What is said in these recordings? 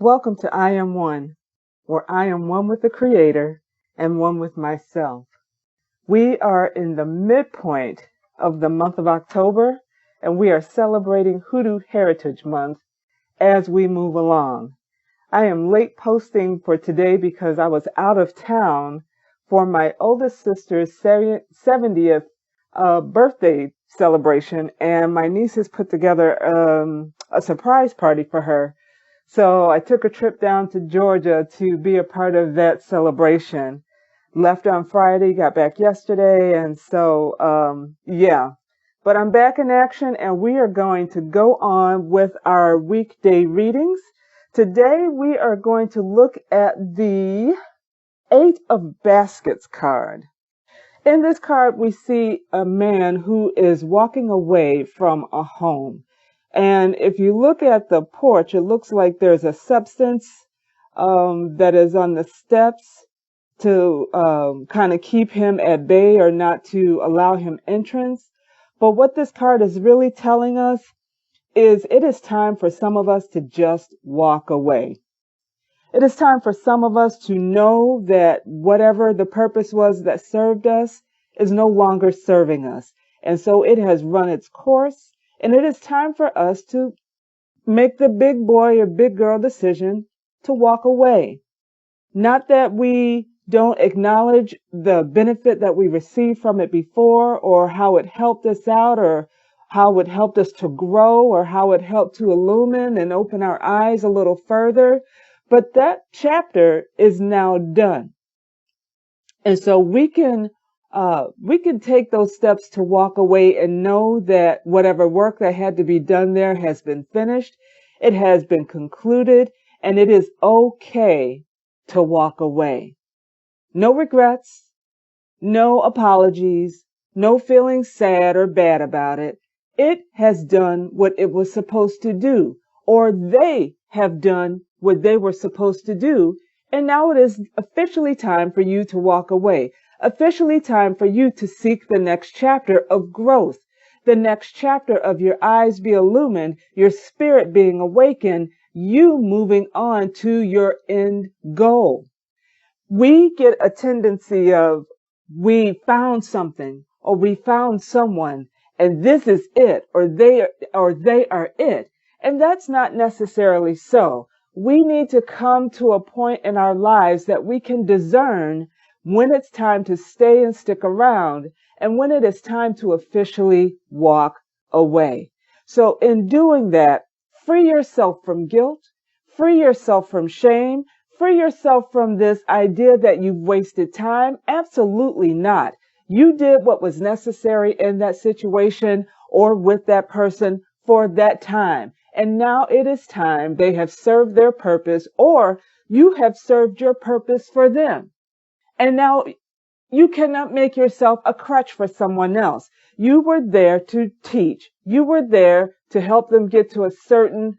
Welcome to I Am One, where I am one with the Creator and one with myself. We are in the midpoint of the month of October, and we are celebrating HooDoo Heritage Month as we move along. I am late posting for today because I was out of town for my oldest sister's 70th birthday celebration, and my nieces put together a surprise party for her. So I took a trip down to Georgia to be a part of that celebration. Left on Friday, got back yesterday, and so, yeah. But I'm back in action, and we are going to go on with our weekday readings. Today, we are going to look at the Eight of Baskets card. In this card, we see a man who is walking away from a home. And if you look at the porch, it looks like there's a substance that is on the steps to kind of keep him at bay or not to allow him entrance. But what this card is really telling us is it is time for some of us to just walk away. It is time for some of us to know that whatever the purpose was that served us is no longer serving us. And so it has run its course, and it is time for us to make the big boy or big girl decision to walk away. Not that we don't acknowledge the benefit that we received from it before, or how it helped us out, or how it helped us to grow, or how it helped to illumine and open our eyes a little further. But that chapter is now done. And so we can take those steps to walk away and know that whatever work that had to be done there has been finished. It has been concluded, and it is okay to walk away. No regrets, no apologies, no feeling sad or bad about it. It has done what it was supposed to do, or they have done what they were supposed to do, and now it is officially time for you to walk away, officially time for you to seek the next chapter of growth, the next chapter of your eyes be illumined, your spirit being awakened, you moving on to your end goal. We get a tendency of we found something or we found someone and this is it or they are it. And that's not necessarily so. We need to come to a point in our lives that we can discern when it's time to stay and stick around and when it is time to officially walk away. So in doing that, free yourself from guilt, free yourself from shame, free yourself from this idea that you've wasted time. Absolutely not. You did what was necessary in that situation or with that person for that time. And now it is time they have served their purpose or you have served your purpose for them. And now you cannot make yourself a crutch for someone else. You were there to teach. You were there to help them get to a certain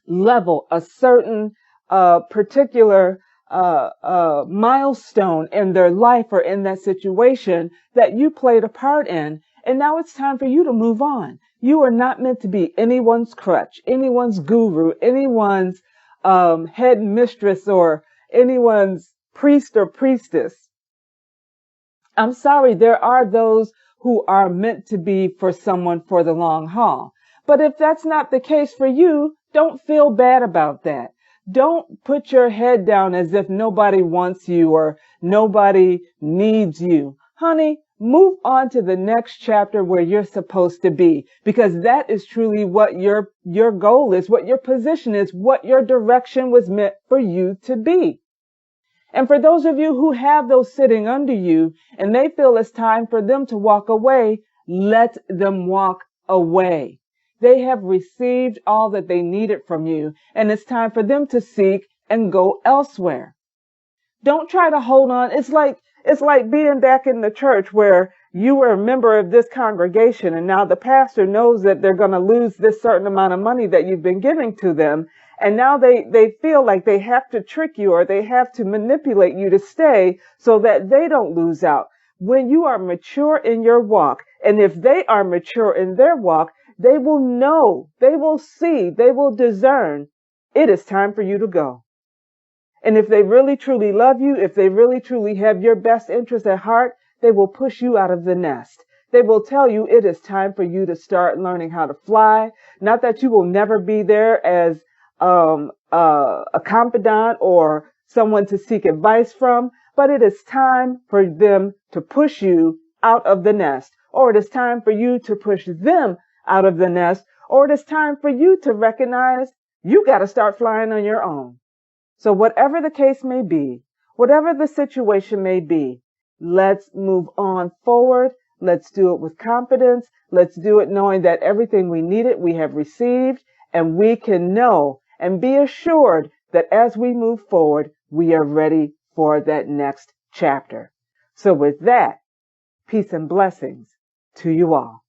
level, a certain particular milestone in their life or in that situation that you played a part in. And now it's time for you to move on. You are not meant to be anyone's crutch, anyone's guru, anyone's head mistress, or anyone's priest or priestess. I'm sorry, there are those who are meant to be for someone for the long haul. But if that's not the case for you, don't feel bad about that. Don't put your head down as if nobody wants you or nobody needs you. Honey, move on to the next chapter where you're supposed to be, because that is truly what your goal is, what your position is, what your direction was meant for you to be. And for those of you who have those sitting under you and they feel it's time for them to walk away, let them walk away. They have received all that they needed from you, and it's time for them to seek and go elsewhere. Don't try to hold on. It's like being back in the church where you were a member of this congregation and now the pastor knows that they're going to lose this certain amount of money that you've been giving to them. And now they feel like they have to trick you or they have to manipulate you to stay so that they don't lose out. When you are mature in your walk, and if they are mature in their walk, they will know, they will see, they will discern it is time for you to go. And if they really truly love you, if they really truly have your best interest at heart, they will push you out of the nest. They will tell you it is time for you to start learning how to fly. Not that you will never be there as a confidant or someone to seek advice from, but it is time for them to push you out of the nest, or it is time for you to push them out of the nest, or it is time for you to recognize you got to start flying on your own. So whatever the case may be, whatever the situation may be, let's move on forward. Let's do it with confidence. Let's do it knowing that everything we needed, we have received, and we can know and be assured that as we move forward, we are ready for that next chapter. So with that, peace and blessings to you all.